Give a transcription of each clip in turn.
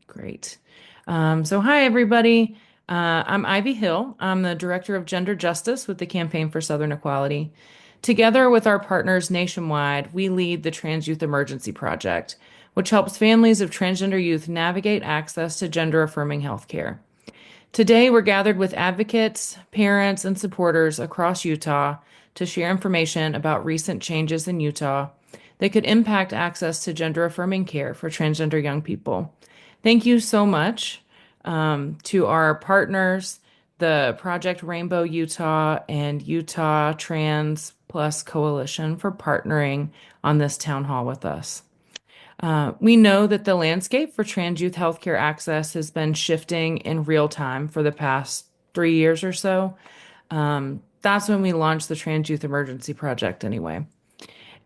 Great. So hi, everybody. I'm Ivy Hill. I'm the Director of Gender Justice with the Campaign for Southern Equality. Together with our partners nationwide, we lead the Trans Youth Emergency Project, which helps families of transgender youth navigate access to gender-affirming healthcare. Today, we're gathered with advocates, parents, and supporters across Utah to share information about recent changes in Utah that could impact access to gender-affirming care for transgender young people. Thank you so much to our partners, the Project Rainbow Utah and Utah Trans Plus Coalition, for partnering on this town hall with us. We know that the landscape for trans youth healthcare access has been shifting in real time for the past 3 years or so. That's when we launched the Trans Youth Emergency Project, anyway.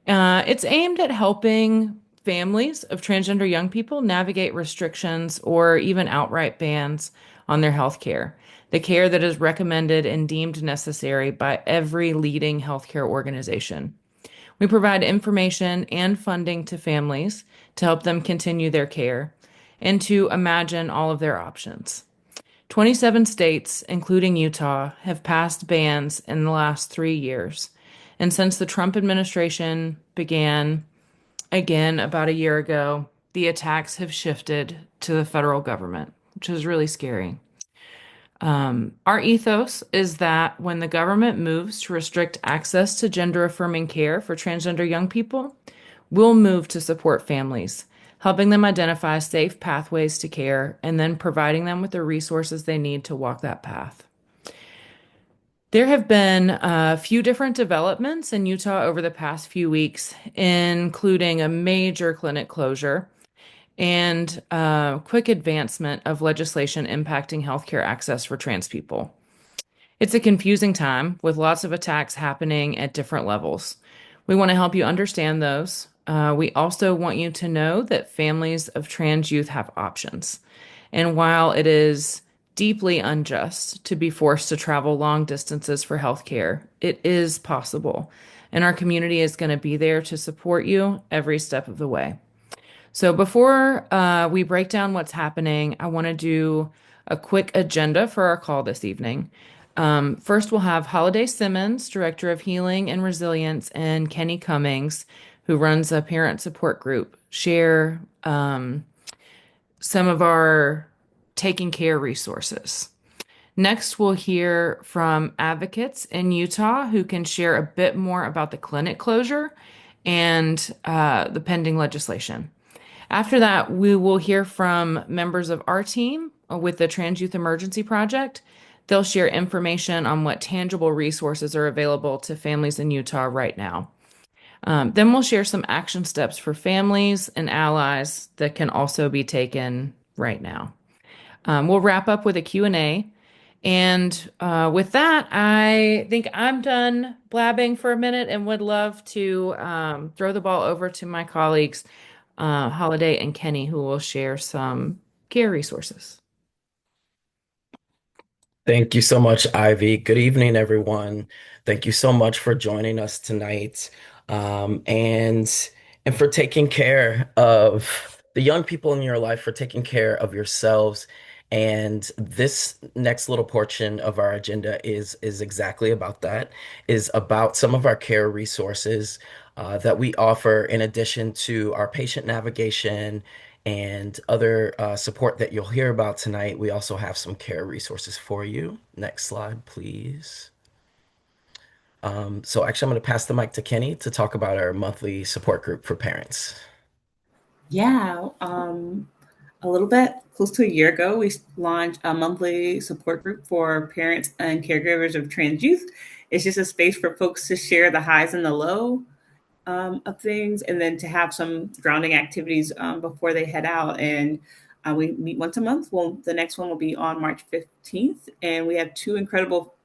It's aimed at helping families of transgender young people navigate restrictions or even outright bans on their health care, the care that is recommended and deemed necessary by every leading healthcare organization. We provide information and funding to families to help them continue their care and to imagine all of their options. 27 states, including Utah, have passed bans in the last 3 years. And since the Trump administration began again about a year ago, the attacks have shifted to the federal government, which is really scary. Our ethos is that when the government moves to restrict access to gender affirming care for transgender young people, we'll move to support families, helping them identify safe pathways to care and then providing them with the resources they need to walk that path. There have been a few different developments in Utah over the past few weeks, including a major clinic closure and quick advancement of legislation impacting healthcare access for trans people. It's a confusing time with lots of attacks happening at different levels. We want to help you understand those. We also want you to know that families of trans youth have options. And while it is deeply unjust to be forced to travel long distances for healthcare, it is possible. And our community is going to be there to support you every step of the way. So before we break down what's happening, I want to do a quick agenda for our call this evening. First, we'll have Holiday Simmons, Director of Healing and Resilience, and Kenny Cummings, who runs a parent support group, share some of our taking care resources. Next, we'll hear from advocates in Utah who can share a bit more about the clinic closure and the pending legislation. After that, we will hear from members of our team with the Trans Youth Emergency Project. They'll share information on what tangible resources are available to families in Utah right now. Then we'll share some action steps for families and allies that can also be taken right now. We'll wrap up with a Q&A. And with that, I think I'm done blabbing for a minute and would love to throw the ball over to my colleagues, Holiday and Kenny, who will share some care resources. Thank you so much, Ivy. Good evening, everyone. Thank you so much for joining us tonight, um, and and for taking care of the young people in your life, for taking care of yourselves. And this next little portion of our agenda is exactly about that, is about some of our care resources that we offer in addition to our patient navigation and other support that you'll hear about tonight. We also have some care resources for you. Next slide, please. So actually, I'm going to pass the mic to Kenny to talk about our monthly support group for parents. Yeah, a little bit close to a year ago, we launched a monthly support group for parents and caregivers of trans youth. It's just a space for folks to share the highs and the low of things, and then to have some grounding activities before they head out. And we meet once a month. Well, the next one will be on March 15th, and we have two incredible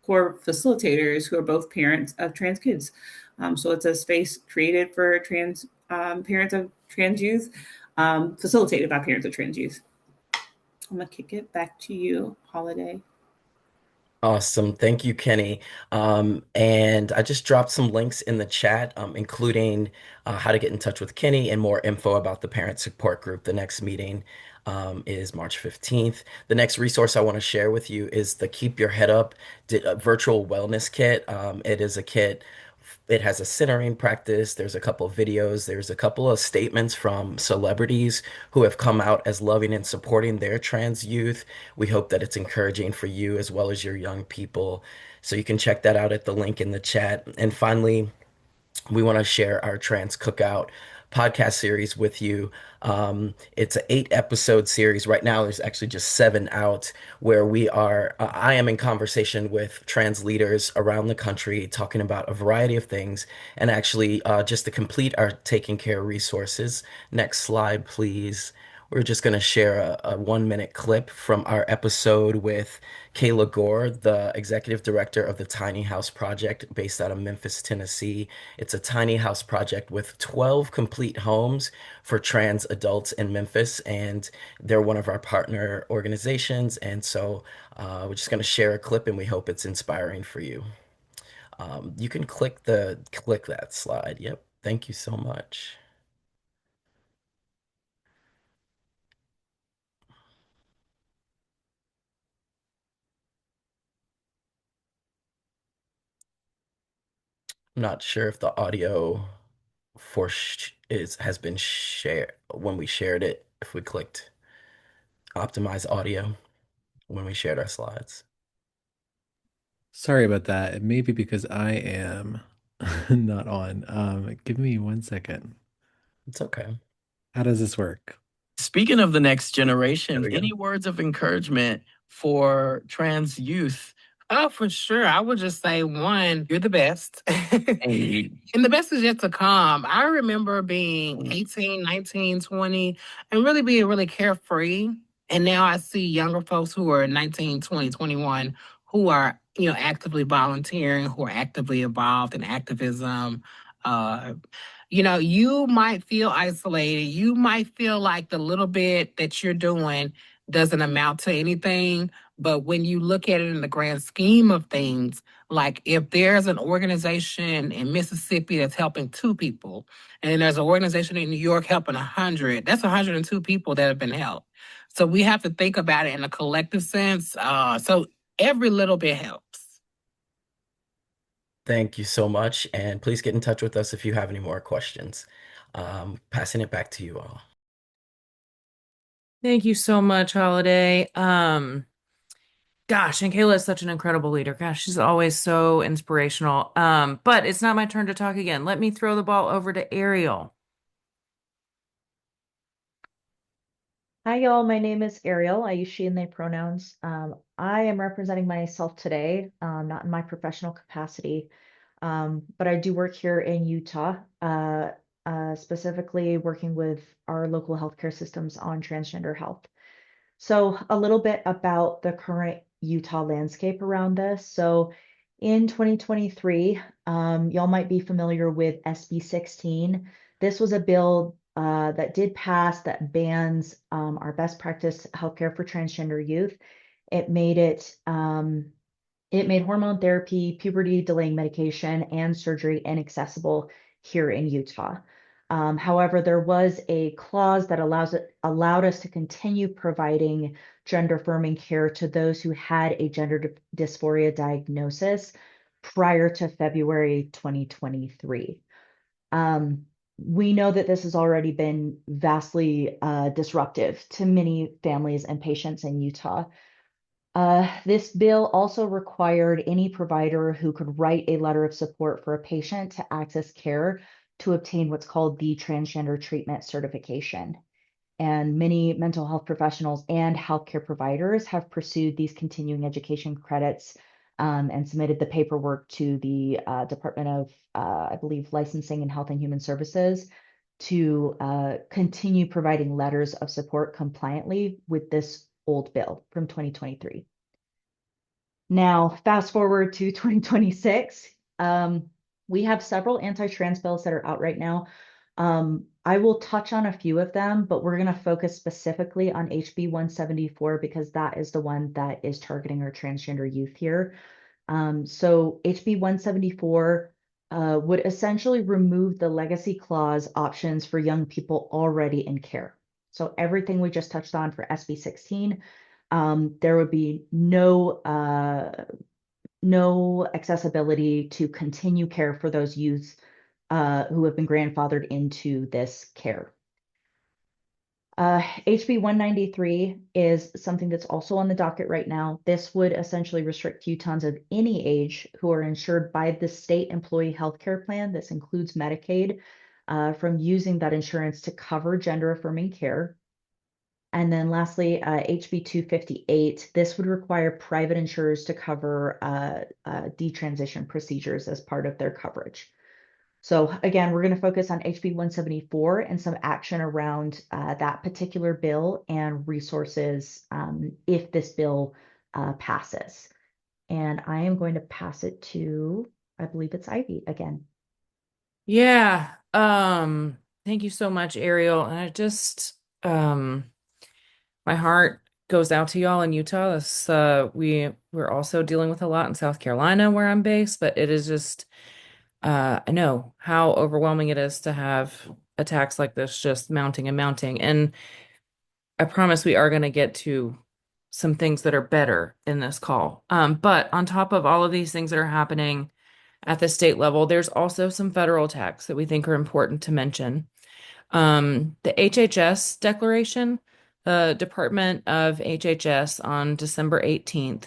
core facilitators who are both parents of trans kids. So it's a space created for trans parents of trans youth, facilitated by parents of trans youth. I'm gonna kick it back to you, Holiday. Awesome. Thank you, Kenny. And I just dropped some links in the chat, including how to get in touch with Kenny and more info about the parent support group. The next meeting is March 15th. The next resource I want to share with you is the Keep Your Head Up virtual wellness kit. It is a kit. It has a centering practice. There's a couple of videos. There's a couple of statements from celebrities who have come out as loving and supporting their trans youth. We hope that it's encouraging for you as well as your young people. So you can check that out at the link in the chat. And finally, we want to share our Trans Cookout podcast series with you. It's an 8 episode series. Right now, there's actually just 7 out where I am in conversation with trans leaders around the country talking about a variety of things. And actually, just to complete our Taking Care resources, next slide, please. We're just going to share a 1 minute clip from our episode with Kayla Gore, the executive director of the Tiny House Project based out of Memphis, Tennessee. It's a tiny house project with 12 complete homes for trans adults in Memphis, and they're one of our partner organizations. And so we're just going to share a clip, and we hope it's inspiring for you. You can click that slide. Yep. Thank you so much. I'm not sure if the audio for sh is has been shared when we shared it, if we clicked optimize audio when we shared our slides. Sorry about that. It may be because I am not on. Give me 1 second. It's okay. How does this work? Speaking of the next There generation, we go. any words of encouragement for trans youth? Oh, for sure. I would just say one, you're the best. Hey, And the best is yet to come. I remember being 18, 19, 20, and really being really carefree. And now I see younger folks who are 19, 20, 21, who are, actively volunteering, who are actively involved in activism. Uh, you might feel isolated. You might feel like the little bit that you're doing doesn't amount to anything. But when you look at it in the grand scheme of things, like if there's an organization in Mississippi that's helping 2 people, and then there's an organization in New York helping 100, that's 102 people that have been helped. So we have to think about it in a collective sense. So every little bit helps. thank you so much. And please get in touch with us if you have any more questions. Passing it back to you all. Thank you so much, Holiday. Gosh, and Kayla is such an incredible leader. Gosh, she's always so inspirational. But it's not my turn to talk again. Let me throw the ball over to Ariel. Hi, y'all. My name is Ariel. I use she and they pronouns. I am representing myself today, not in my professional capacity, but I do work here in Utah, specifically working with our local healthcare systems on transgender health. So, a little bit about the current Utah landscape around this. So, in 2023, y'all might be familiar with SB 16. This was a bill that did pass that bans our best practice healthcare for transgender youth. It made it made hormone therapy, puberty delaying medication, and surgery inaccessible here in Utah. However, there was a clause that allowed us to continue providing gender-affirming care to those who had a gender dysphoria diagnosis prior to February 2023. We know that this has already been vastly disruptive to many families and patients in Utah. This bill also required any provider who could write a letter of support for a patient to access care to obtain what's called the transgender treatment certification. And many mental health professionals and healthcare providers have pursued these continuing education credits and submitted the paperwork to the Department of, I believe, Licensing and Health and Human Services to continue providing letters of support compliantly with this old bill from 2023. Now, fast forward to 2026, we have several anti-trans bills that are out right now. I will touch on a few of them, but we're going to focus specifically on HB 174 because that is the one that is targeting our transgender youth here. So HB 174 would essentially remove the legacy clause options for young people already in care. So everything we just touched on for SB 16, there would be no accessibility to continue care for those youths who have been grandfathered into this care. HB 193 is something that's also on the docket right now. This would essentially restrict Utahns of any age who are insured by the state employee health care plan, this includes Medicaid, from using that insurance to cover gender affirming care. And then lastly, HB 258, this would require private insurers to cover detransition procedures as part of their coverage. So again, we're going to focus on HB 174 and some action around that particular bill and resources if this bill passes. And I am going to pass it to, I believe it's Ivy again. Yeah. Thank you so much, Ariel. And I just my heart goes out to y'all in Utah. This we're also dealing with a lot in South Carolina where I'm based, but it is just I know how overwhelming it is to have attacks like this just mounting and mounting. And I promise we are going to get to some things that are better in this call. But on top of all of these things that are happening at the state level, there's also some federal attacks that we think are important to mention. The HHS declaration, the Department of HHS on December 18th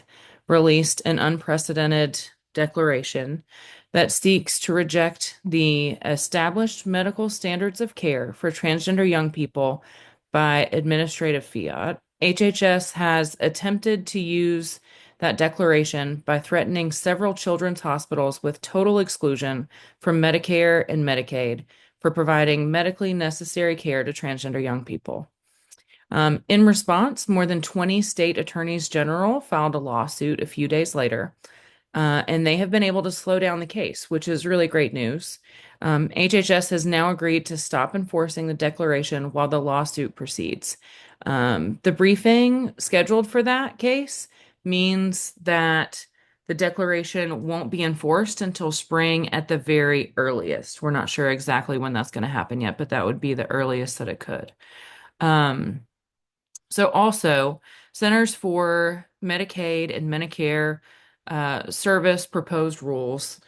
released an unprecedented declaration that seeks to reject the established medical standards of care for transgender young people by administrative fiat. HHS has attempted to use that declaration by threatening several children's hospitals with total exclusion from Medicare and Medicaid for providing medically necessary care to transgender young people. In response, more than 20 state attorneys general filed a lawsuit a few days later, and they have been able to slow down the case, which is really great news. HHS has now agreed to stop enforcing the declaration while the lawsuit proceeds. The briefing scheduled for that case means that the declaration won't be enforced until spring at the very earliest. We're not sure exactly when that's going to happen yet, but that would be the earliest that it could. So also, Centers for Medicaid and Medicare Service proposed rules.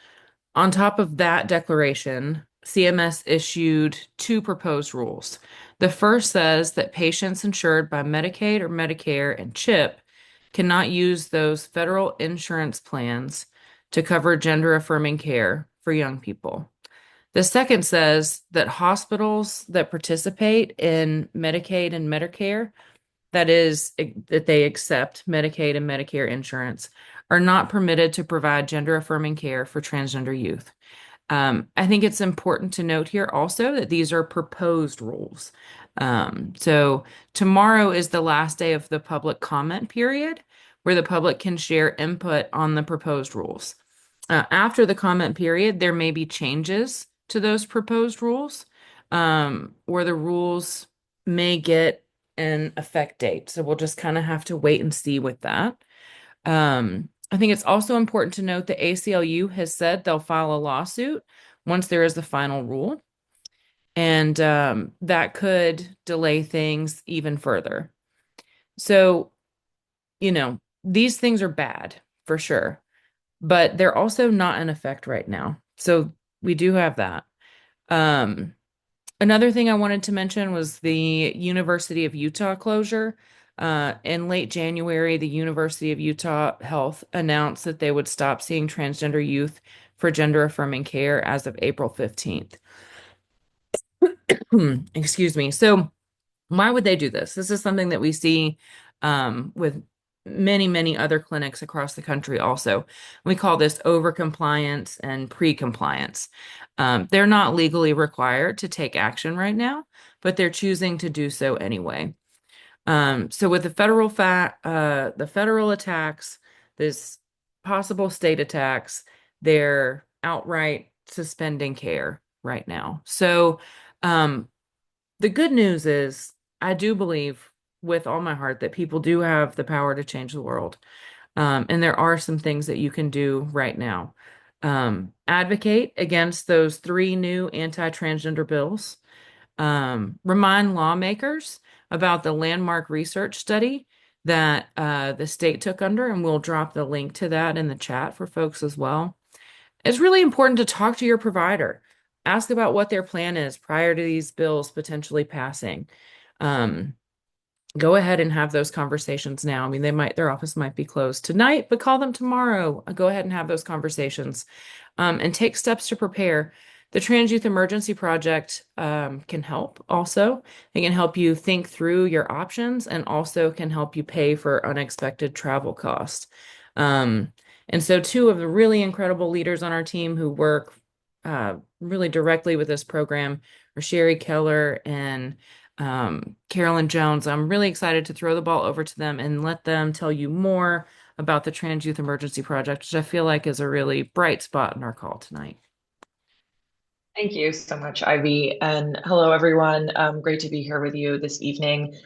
On top of that declaration, CMS issued two proposed rules. The first says that patients insured by Medicaid or Medicare and CHIP cannot use those federal insurance plans to cover gender affirming care for young people. The second says that hospitals that participate in Medicaid and Medicare, that is, that they accept Medicaid and Medicare insurance, are not permitted to provide gender affirming care for transgender youth. I think it's important to note here also that these are proposed rules. So tomorrow is the last day of the public comment period where the public can share input on the proposed rules. After the comment period, there may be changes to those proposed rules, or the rules may get an effect date. So we'll just kind of have to wait and see with that. I think it's also important to note the ACLU has said they'll file a lawsuit once there is the final rule, and that could delay things even further. So, these things are bad for sure, but they're also not in effect right now. So we do have that. Another thing I wanted to mention was the University of Utah closure. In late January, the University of Utah Health announced that they would stop seeing transgender youth for gender affirming care as of April 15th. Excuse me. So, why would they do this? This is something that we see with many, many other clinics across the country also. We call this overcompliance and pre-compliance. They're not legally required to take action right now, but they're choosing to do so anyway. So with the federal attacks, this possible state attacks, they're outright suspending care right now. So The good news is, I do believe with all my heart that people do have the power to change the world. And there are some things that you can do right now. Advocate against those three new anti-transgender bills. Remind lawmakers about the landmark research study that the state took under, and we'll drop the link to that in the chat for folks as well. It's really important to talk to your provider. Ask about what their plan is prior to these bills potentially passing. Um, Go ahead and have those conversations now. I mean, their office might be closed tonight, but call them tomorrow. Go ahead and have those conversations, and take steps to prepare. The Trans Youth Emergency Project can help also. It can help you think through your options and also can help you pay for unexpected travel costs. Um, and so, two of the really incredible leaders on our team who work really directly with this program are Sherry Keller and Carolyn Jones. I'm really excited to throw the ball over to them and let them tell you more about the Trans Youth Emergency Project, which I feel like is a really bright spot in our call tonight. Thank you so much, Ivy. And hello, everyone. Great to be here with you this evening.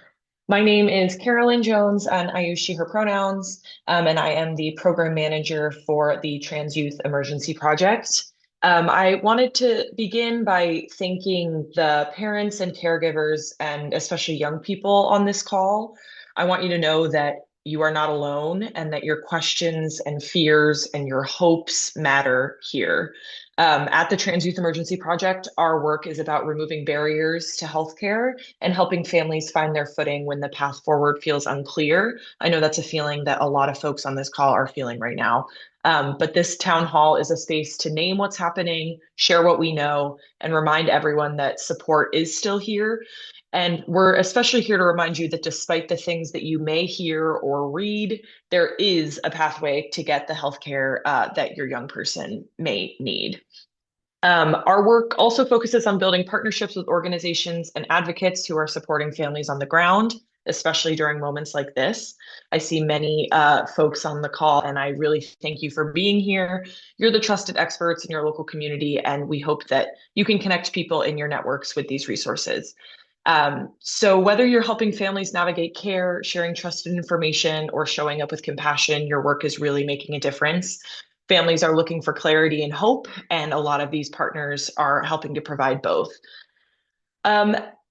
My name is Carolyn Jones, and I use she, her pronouns, and I am the program manager for the Trans Youth Emergency Project. I wanted to begin by thanking the parents and caregivers, and especially young people on this call. I want you to know that you are not alone and that your questions and fears and your hopes matter here. At the Trans Youth Emergency Project, our work is about removing barriers to healthcare and helping families find their footing when the path forward feels unclear. I know that's a feeling that a lot of folks on this call are feeling right now. But this town hall is a space to name what's happening, share what we know, and remind everyone that support is still here. And we're especially here to remind you that despite the things that you may hear or read, there is a pathway to get the healthcare that your young person may need. Our work also focuses on building partnerships with organizations and advocates who are supporting families on the ground, especially during moments like this. I see many folks on the call, and I really thank you for being here. You're the trusted experts in your local community, and we hope that you can connect people in your networks with these resources. So whether you're helping families navigate care, sharing trusted information, or showing up with compassion, your work is really making a difference. Families are looking for clarity and hope, and a lot of these partners are helping to provide both.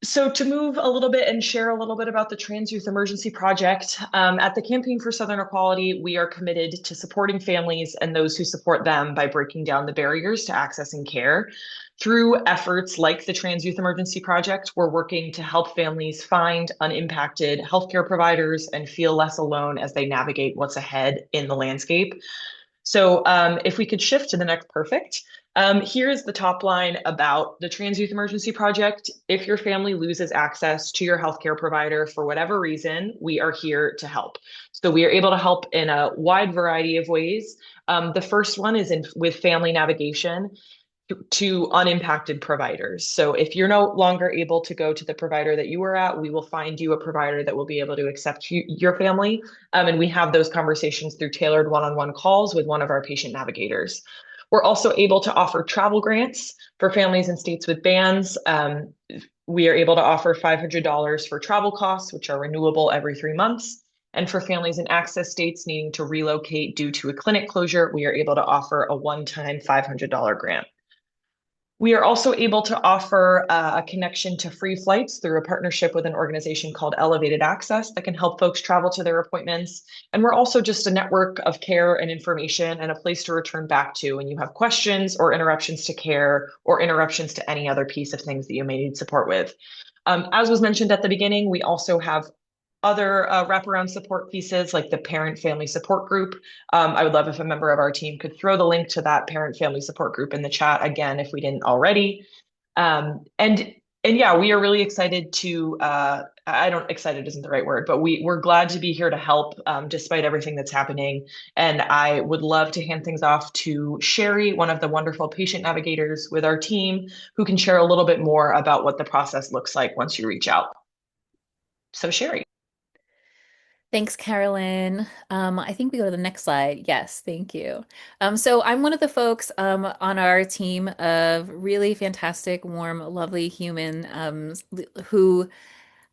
So to move a little bit and share a little bit about the Trans Youth Emergency Project, at the Campaign for Southern Equality, we are committed to supporting families and those who support them by breaking down the barriers to accessing care. Through efforts like the Trans Youth Emergency Project, we're working to help families find unimpacted healthcare providers and feel less alone as they navigate what's ahead in the landscape. So if we could shift to the next, perfect. Here's the top line about the Trans Youth Emergency Project. If your family loses access to your healthcare provider for whatever reason, we are here to help. So we are able to help in a wide variety of ways. The first one is with family navigation to unimpacted providers. So if you're no longer able to go to the provider that you were at, we will find you a provider that will be able to accept your family. And we have those conversations through tailored one-on-one calls with one of our patient navigators. We're also able to offer travel grants for families in states with bans. We are able to offer $500 for travel costs, which are renewable every 3 months. And for families in access states needing to relocate due to a clinic closure, we are able to offer a one-time $500 grant. We are also able to offer a connection to free flights through a partnership with an organization called Elevated Access that can help folks travel to their appointments. And we're also just a network of care and information and a place to return back to when you have questions or interruptions to care or interruptions to any other piece of things that you may need support with. As was mentioned at the beginning, we also have other wraparound support pieces like the parent family support group. I would love if a member of our team could throw the link to that parent family support group in the chat again, if we didn't already. And yeah, we are really excited to, excited isn't the right word, but we're glad to be here to help despite everything that's happening. And I would love to hand things off to Sherry, one of the wonderful patient navigators with our team, who can share a little bit more about what the process looks like once you reach out. So Sherry. Thanks, Carolyn. I think we go to the next slide. Yes, thank you. So I'm one of the folks on our team of really fantastic, warm, lovely human who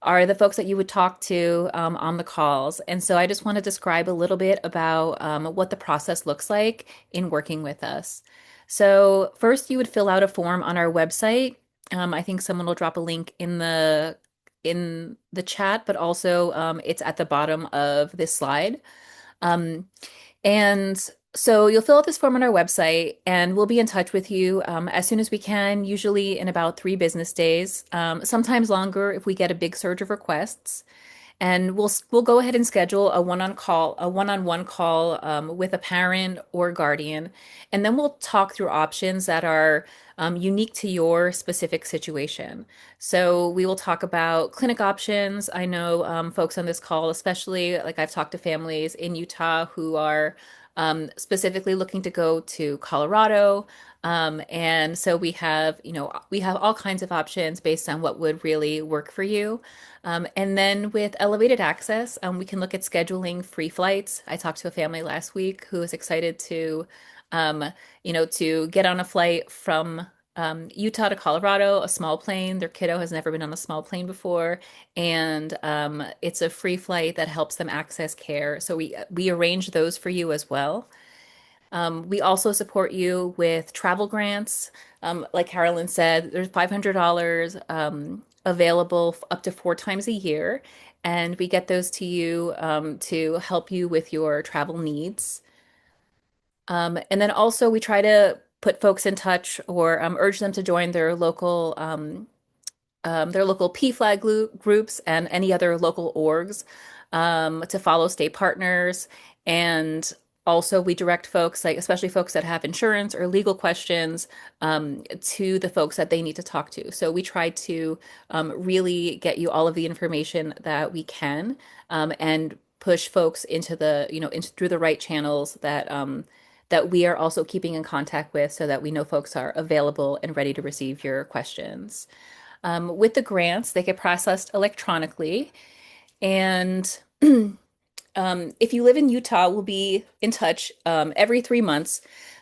are the folks that you would talk to on the calls. And so I just want to describe a little bit about what the process looks like in working with us. So first, you would fill out a form on our website. I think someone will drop a link in the chat, but also it's at the bottom of this slide. Um, and so you'll fill out this form on our website, and we'll be in touch with you as soon as we can, usually in about 3 business days, sometimes longer if we get a big surge of requests. And we'll go ahead and schedule a one-on-one call with a parent or guardian, and then we'll talk through options that are unique to your specific situation. So we will talk about clinic options. I know folks on this call, especially like I've talked to families in Utah who are specifically looking to go to Colorado. And so we have all kinds of options based on what would really work for you. And then with elevated access, we can look at scheduling free flights. I talked to a family last week who was excited um, to get on a flight from Utah to Colorado, a small plane. Their kiddo has never been on a small plane before, and it's a free flight that helps them access care. So we arrange those for you as well. We also support you with travel grants. Like Carolyn said, there's $500 available up to 4 times a year, and we get those to you to help you with your travel needs. And then also we try to put folks in touch or urge them to join their local PFLAG groups and any other local orgs to follow state partners. And also, we direct folks, like especially folks that have insurance or legal questions, to the folks that they need to talk to. So we try to really get you all of the information that we can and push folks into through the right channels that we are also keeping in contact with so that we know folks are available and ready to receive your questions. With the grants, they get processed electronically. And if you live in Utah, we'll be in touch every 3 months.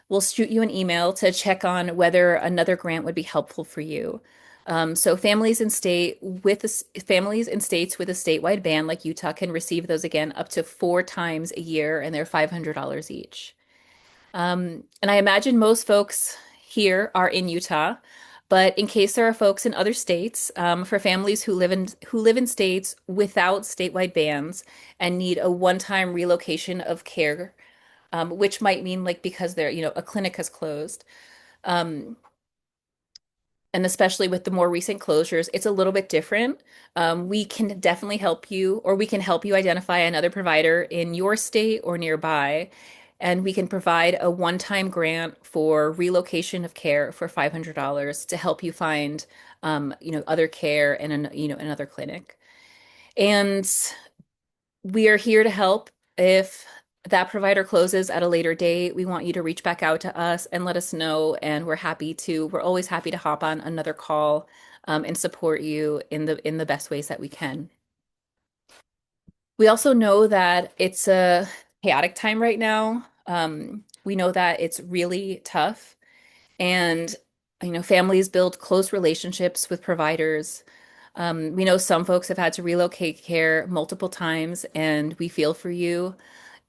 We'll shoot you an email to check on whether another grant would be helpful for you. So families in states with a statewide ban like Utah can receive those again up to 4 times a year, and they're $500 each. And I imagine most folks here are in Utah, but in case there are folks in other states, for families who live in states without statewide bans and need a one-time relocation of care, which might mean like because a clinic has closed. Um, and especially with the more recent closures, it's a little bit different. We can definitely help you, or we can help you identify another provider in your state or nearby, and we can provide a one-time grant for relocation of care for $500 to help you find, other care in another clinic. And we are here to help. If that provider closes at a later date, we want you to reach back out to us and let us know. And we're always happy to hop on another call and support you in the best ways that we can. We also know that it's a chaotic time right now. We know that it's really tough, and families build close relationships with providers. We know some folks have had to relocate care multiple times, and we feel for you,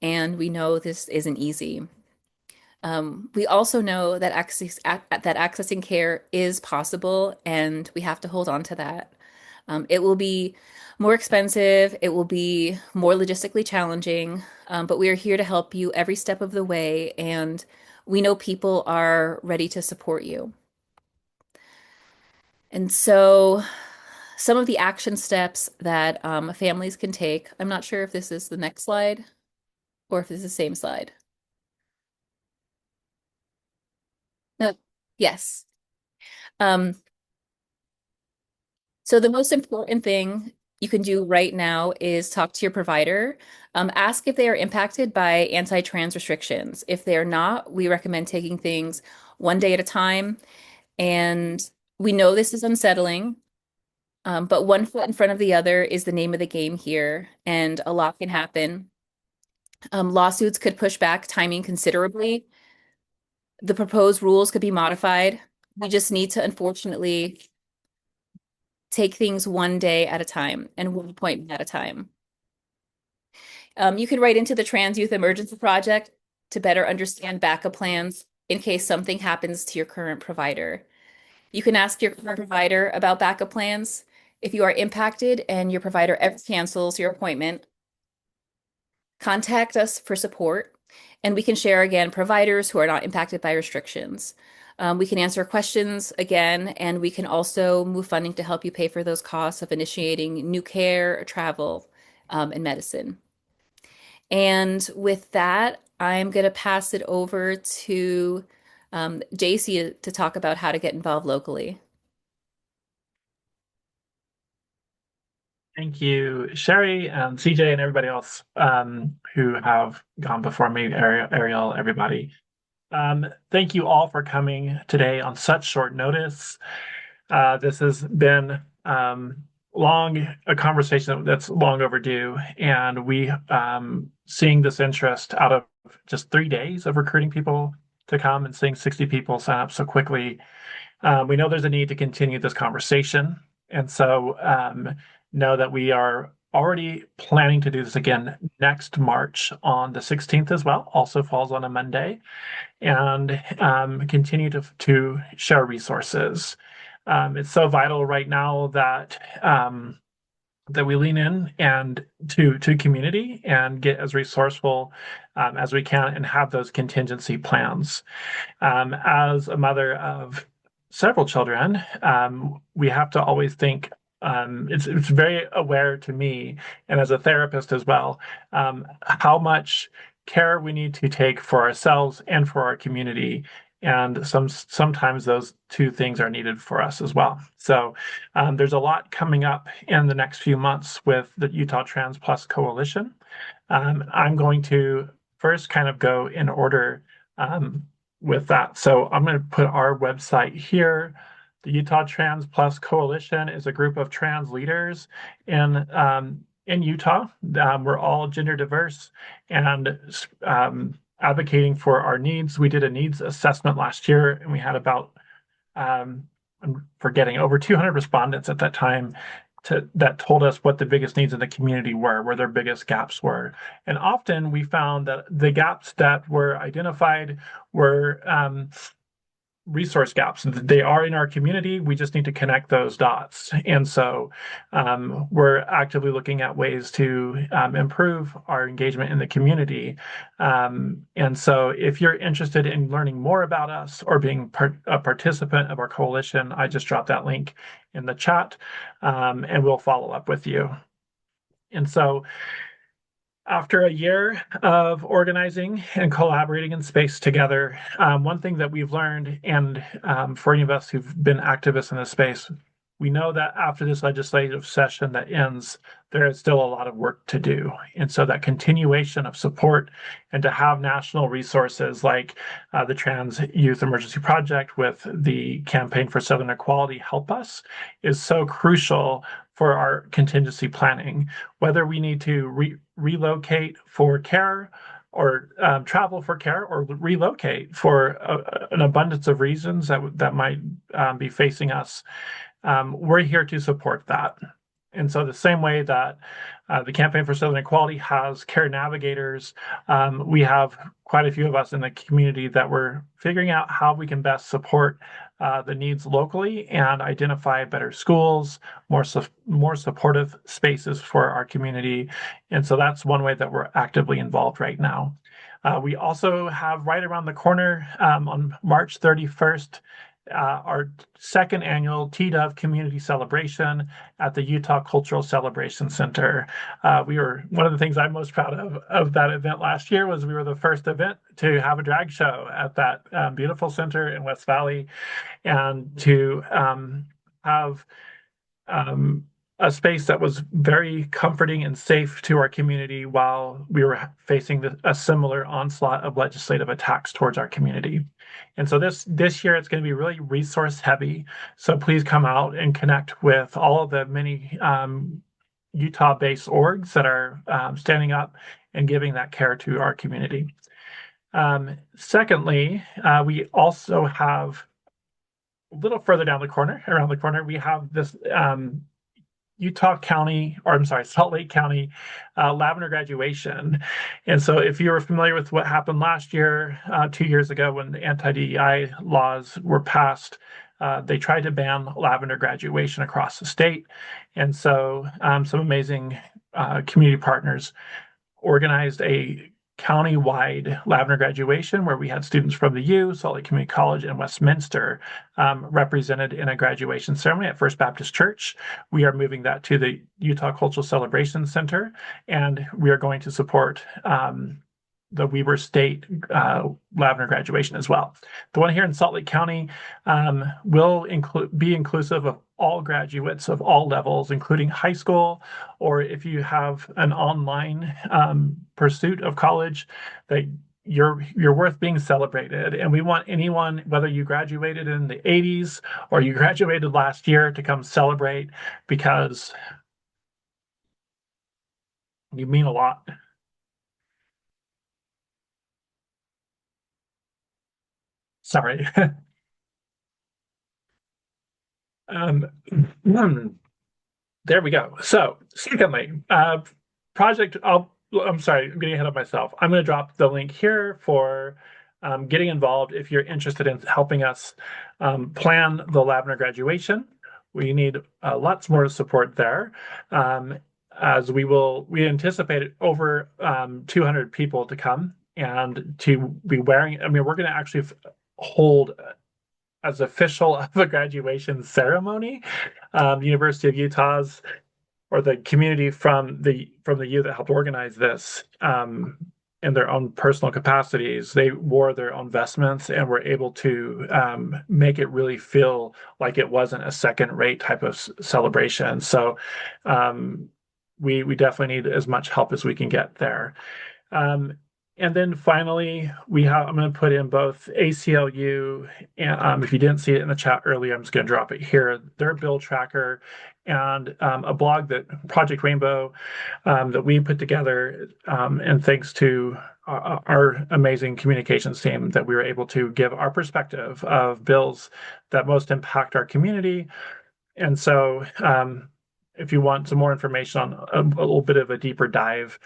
and we know this isn't easy. We also know that accessing care is possible, and we have to hold on to that. It will be more expensive, it will be more logistically challenging, but we are here to help you every step of the way, and we know people are ready to support you. And so some of the action steps that families can take, I'm not sure if this is the next slide or if this is the same slide. No, yes. Um, so the most important thing you can do right now is talk to your provider. Ask if they are impacted by anti-trans restrictions. If they are not, we recommend taking things one day at a time. And we know this is unsettling. But one foot in front of the other is the name of the game here, and a lot can happen. Lawsuits could push back timing considerably. The proposed rules could be modified. We just need to, unfortunately, take things one day at a time and one appointment at a time. You can write into the Trans Youth Emergency Project to better understand backup plans in case something happens to your current provider. You can ask your current provider about backup plans. If you are impacted and your provider ever cancels your appointment, contact us for support, and we can share again providers who are not impacted by restrictions. We can answer questions again, and we can also move funding to help you pay for those costs of initiating new care, travel, and medicine. And with that, I'm going to pass it over to JC to talk about how to get involved locally. Thank you, Sherry and CJ and everybody else who have gone before me, Ariel, everybody. Thank you all for coming today on such short notice. This has been a conversation that's long overdue, and we seeing this interest out of just 3 days of recruiting people to come and seeing 60 people sign up so quickly. We know there's a need to continue this conversation, and so know that we are already planning to do this again next March on the 16th as well. Also falls on a Monday, and continue to share resources. It's so vital right now that that we lean in and to community and get as resourceful as we can and have those contingency plans. As a mother of several children, we have to always think. It's very aware to me, and as a therapist as well, how much care we need to take for ourselves and for our community. And sometimes those two things are needed for us as well. So there's a lot coming up in the next few months with the Utah Trans Plus Coalition. I'm going to first kind of go in order with that. So I'm going to put our website here. The Utah Trans Plus Coalition is a group of trans leaders in Utah. We're all gender diverse and advocating for our needs. We did a needs assessment last year, and we had about I'm forgetting over 200 respondents at that time that told us what the biggest needs in the community were, where their biggest gaps were. And often we found that the gaps that were identified were resource gaps. They are in our community. We just need to connect those dots. And so we're actively looking at ways to improve our engagement in the community. And so if you're interested in learning more about us or being a participant of our coalition, I just dropped that link in the chat, and we'll follow up with you. And so after a year of organizing and collaborating in space together, one thing that we've learned, and for any of us who've been activists in this space, we know that after this legislative session that ends, there is still a lot of work to do. And so that continuation of support and to have national resources like the Trans Youth Emergency Project with the Campaign for Southern Equality help us is so crucial for our contingency planning, whether we need to relocate for care or travel for care or relocate for an abundance of reasons that might be facing us. We're here to support that. And so the same way that the Campaign for Southern Equality has care navigators, we have quite a few of us in the community that we're figuring out how we can best support the needs locally and identify better schools, more supportive spaces for our community. And so that's one way that we're actively involved right now. We also have right around the corner on March 31st, our second annual TDOV community celebration at the Utah Cultural Celebration Center. One of the things I'm most proud of that event last year was we were the first event to have a drag show at that beautiful center in West Valley, and to have a space that was very comforting and safe to our community while we were facing a similar onslaught of legislative attacks towards our community. And so this year it's going to be really resource heavy. So please come out and connect with all of the many Utah-based orgs that are standing up and giving that care to our community. Secondly, we also have a little further around the corner, we have this Utah County, or I'm sorry, Salt Lake County Lavender graduation. And so if you were familiar with what happened last year, 2 years ago when the anti-DEI laws were passed, they tried to ban lavender graduation across the state. And so some amazing community partners organized a county-wide lavender graduation where we had students from the U, Salt Lake Community College, and Westminster represented in a graduation ceremony at First Baptist Church. We are moving that to the Utah Cultural Celebration Center, and we are going to support the Weber State lavender graduation as well. The one here in Salt Lake County will be inclusive of all graduates of all levels, including high school, or if you have an online pursuit of college, that you're worth being celebrated. And we want anyone, whether you graduated in the 80s or you graduated last year, to come celebrate because you mean a lot. Sorry. There we go. So, secondly, project. I'm sorry, I'm getting ahead of myself. I'm going to drop the link here for getting involved if you're interested in helping us plan the Lavender graduation. We need lots more support there. As we anticipate over 200 people to come and to be wearing. I mean, we're going to actually hold as official of a graduation ceremony. University of Utah's, or the community from the U that helped organize this, in their own personal capacities, they wore their own vestments and were able to make it really feel like it wasn't a second-rate type of celebration. So we definitely need as much help as we can get there. And then finally, I'm going to put in both ACLU, and if you didn't see it in the chat earlier, I'm just going to drop it here, their bill tracker and a blog that Project Rainbow that we put together, and thanks to our amazing communications team, that we were able to give our perspective of bills that most impact our community. And so if you want some more information on a little bit of a deeper dive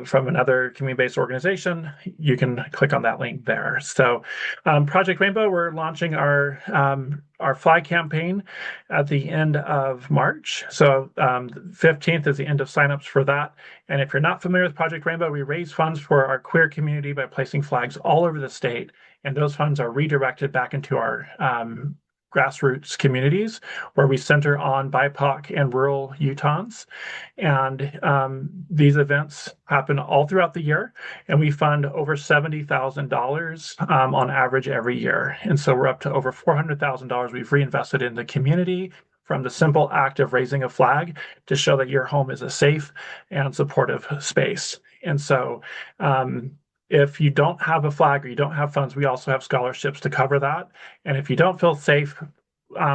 from another community-based organization, you can click on that link there. So Project Rainbow, we're launching our flag campaign at the end of March. So 15th is the end of signups for that. And if you're not familiar with Project Rainbow, we raise funds for our queer community by placing flags all over the state. And those funds are redirected back into our grassroots communities where we center on BIPOC and rural Utahns. And these events happen all throughout the year, and we fund over $70,000 on average every year. And so we're up to over $400,000 we've reinvested in the community from the simple act of raising a flag to show that your home is a safe and supportive space. And so if you don't have a flag or you don't have funds, we also have scholarships to cover that. And if you don't feel safe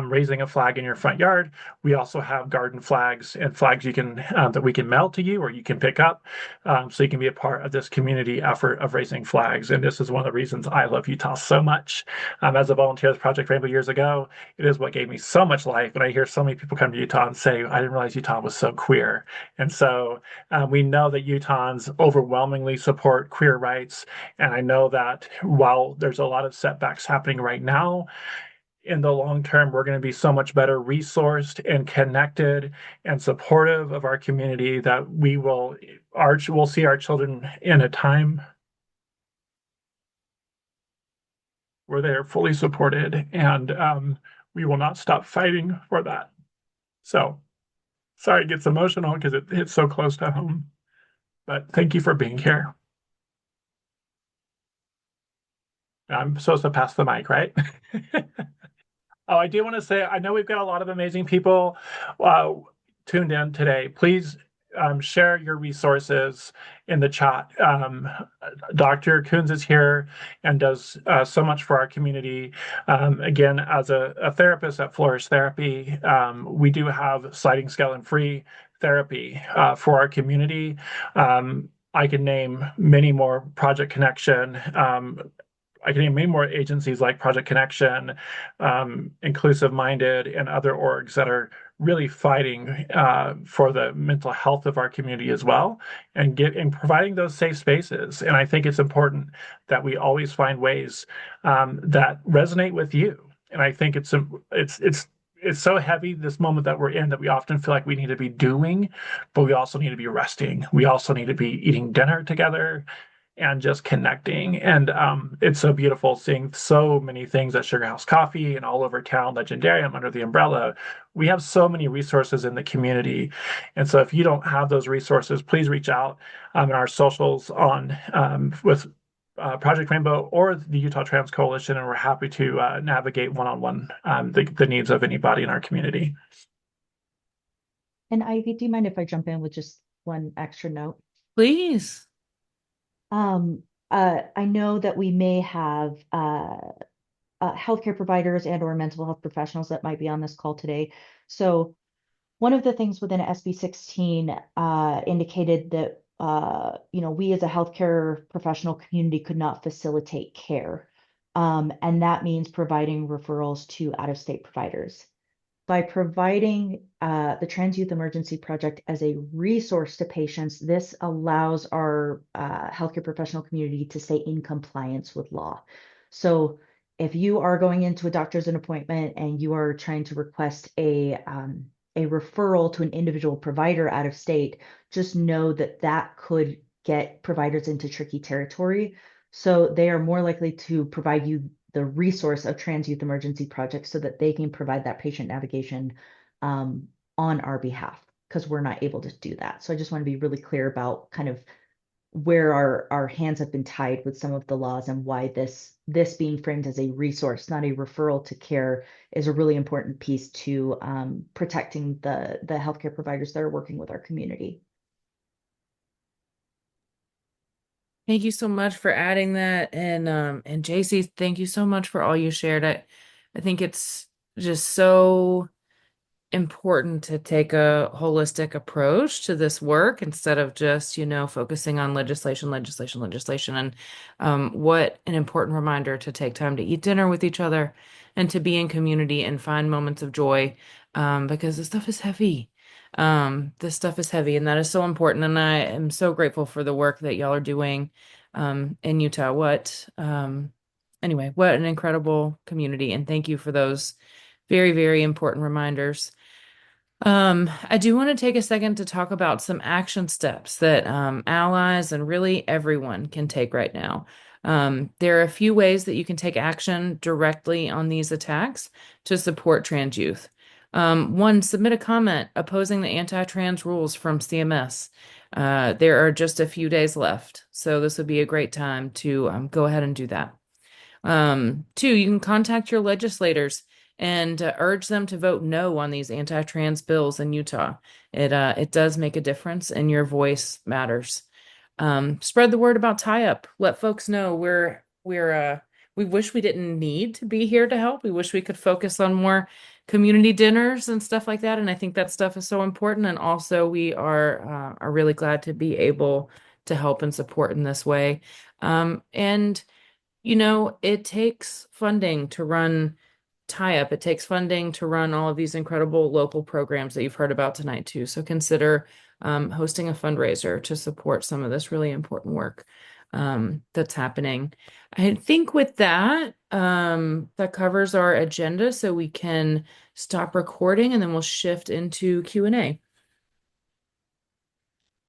raising a flag in your front yard, we also have garden flags and flags you can that we can mail to you or you can pick up, so you can be a part of this community effort of raising flags. And this is one of the reasons I love Utah so much. As a volunteer with Project Rainbow years ago, it is what gave me so much life. And I hear so many people come to Utah and say, I didn't realize Utah was so queer. And so we know that Utahns overwhelmingly support queer rights. And I know that while there's a lot of setbacks happening right now, in the long term, we're going to be so much better resourced and connected and supportive of our community that we'll see our children in a time where they are fully supported, and we will not stop fighting for that. So sorry it gets emotional because it hits so close to home, but thank you for being here. I'm supposed to pass the mic, right? Oh, I do want to say, I know we've got a lot of amazing people tuned in today, please share your resources in the chat. Dr. Coons is here and does so much for our community. Again, as a therapist at Flourish Therapy, we do have sliding scale and free therapy for our community. I can name many more, Project Connection. I can name many more agencies like Project Connection, Inclusive Minded, and other orgs that are really fighting for the mental health of our community as well, and providing those safe spaces. And I think it's important that we always find ways that resonate with you. And I think it's so heavy, this moment that we're in, that we often feel like we need to be doing, but we also need to be resting. We also need to be eating dinner together and just connecting. And it's so beautiful seeing so many things at Sugar House Coffee and all over town, Legendarium under the umbrella. We have so many resources in the community. And so if you don't have those resources, please reach out in our socials on with Project Rainbow or the Utah Trans Coalition, and we're happy to navigate one-on-one the needs of anybody in our community. And Ivy, do you mind if I jump in with just one extra note? Please. I know that we may have healthcare providers and or mental health professionals that might be on this call today. So one of the things within SB 16 indicated that we as a healthcare professional community could not facilitate care. And that means providing referrals to out-of-state providers. By providing the Trans Youth Emergency Project as a resource to patients, this allows our healthcare professional community to stay in compliance with law. So if you are going into a doctor's appointment and you are trying to request a referral to an individual provider out of state, just know that that could get providers into tricky territory. So they are more likely to provide you the resource of Trans Youth Emergency Project so that they can provide that patient navigation on our behalf, because we're not able to do that. So I just want to be really clear about kind of where our hands have been tied with some of the laws, and why this being framed as a resource, not a referral to care, is a really important piece to protecting the healthcare providers that are working with our community. Thank you so much for adding that. And JC, thank you so much for all you shared. I think it's just so important to take a holistic approach to this work instead of just, focusing on legislation. And what an important reminder to take time to eat dinner with each other and to be in community and find moments of joy, because this stuff is heavy. This stuff is heavy, and that is so important. And I am so grateful for the work that y'all are doing in Utah. Anyway, what an incredible community. And thank you for those very, very important reminders. I do want to take a second to talk about some action steps that allies and really everyone can take right now. There are a few ways that you can take action directly on these attacks to support trans youth. One, submit a comment opposing the anti-trans rules from CMS. There are just a few days left, so this would be a great time to go ahead and do that. Two, you can contact your legislators and urge them to vote no on these anti-trans bills in Utah. It does make a difference, and your voice matters. Spread the word about tie up. Let folks know we wish we didn't need to be here to help. We wish we could focus on more community dinners and stuff like that. And I think that stuff is so important. And also, we are really glad to be able to help and support in this way. And it takes funding to run tie up. It takes funding to run all of these incredible local programs that you've heard about tonight too. So consider hosting a fundraiser to support some of this really important work that's happening. I think with that, that covers our agenda, so we can stop recording and then we'll shift into Q&A.